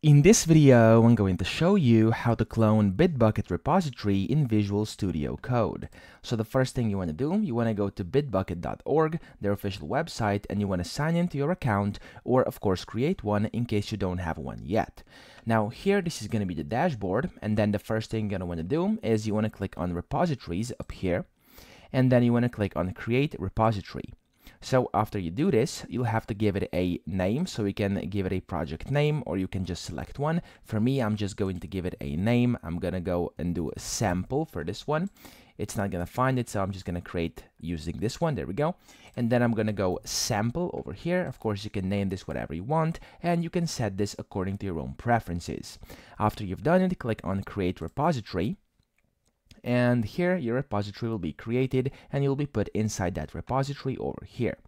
In this video, I'm going to show you how to clone Bitbucket repository in Visual Studio Code. So the first thing you want to do, you want to go to bitbucket.org, their official website, and you want to sign into your account, or of course create one in case you don't have one yet. Now here, this is going to be the dashboard, and then the first thing you're going to want to do is you want to click on repositories up here, and then you want to click on create repository. So after you do this, you'll have to give it a name, so you can give it a project name or you can just select one. For me, I'm just going to give it a name. I'm gonna go and do a sample for this one. It's not gonna find it, so I'm just gonna create using this one. There we go. And then I'm gonna go sample over here. Of course, you can name this whatever you want, and you can set this according to your own preferences. After you've done it, click on create repository. And here your repository will be created and you'll be put inside that repository over here.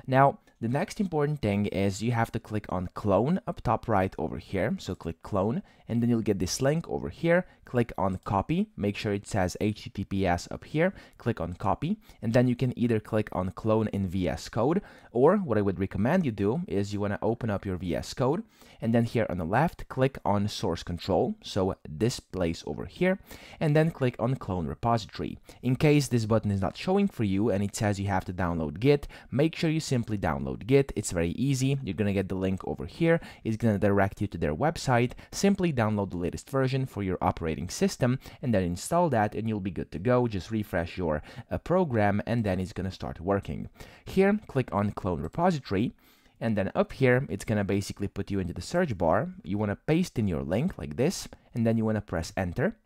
Now, the next important thing is you have to click on clone up top right over here. So click clone, and then you'll get this link over here. Click on copy, make sure it says HTTPS up here, click on copy, and then you can either click on clone in VS Code, or what I would recommend you do is you want to open up your VS Code, and then here on the left, click on source control, so this place over here, and then click on clone repository. In case this button is not showing for you and it says you have to download Git, make sure you simply download Git. It's very easy. You're gonna get the link over here. It's gonna direct you to their website. Simply download the latest version for your operating system and then install that and you'll be good to go. Just refresh your program and then it's gonna start working. Here, click on clone repository. And then up here, it's gonna basically put you into the search bar. You wanna paste in your link like this, and then you wanna press enter.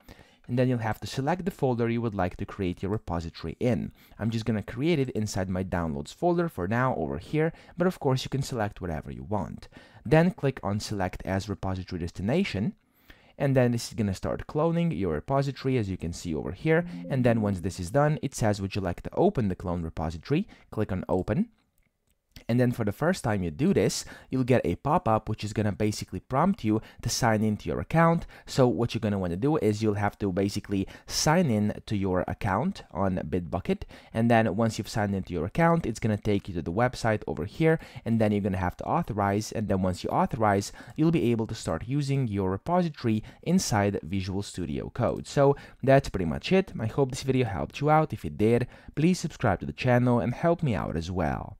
And then you'll have to select the folder you would like to create your repository in. I'm just gonna create it inside my downloads folder for now over here, but of course you can select whatever you want. Then click on select as repository destination. And then this is gonna start cloning your repository, as you can see over here. And then once this is done, it says, would you like to open the clone repository? Click on open. And then for the first time you do this, you'll get a pop-up which is going to basically prompt you to sign into your account. So what you're going to want to do is you'll have to basically sign in to your account on Bitbucket. And then once you've signed into your account, it's going to take you to the website over here. And then you're going to have to authorize. And then once you authorize, you'll be able to start using your repository inside Visual Studio Code. So that's pretty much it. I hope this video helped you out. If it did, please subscribe to the channel and help me out as well.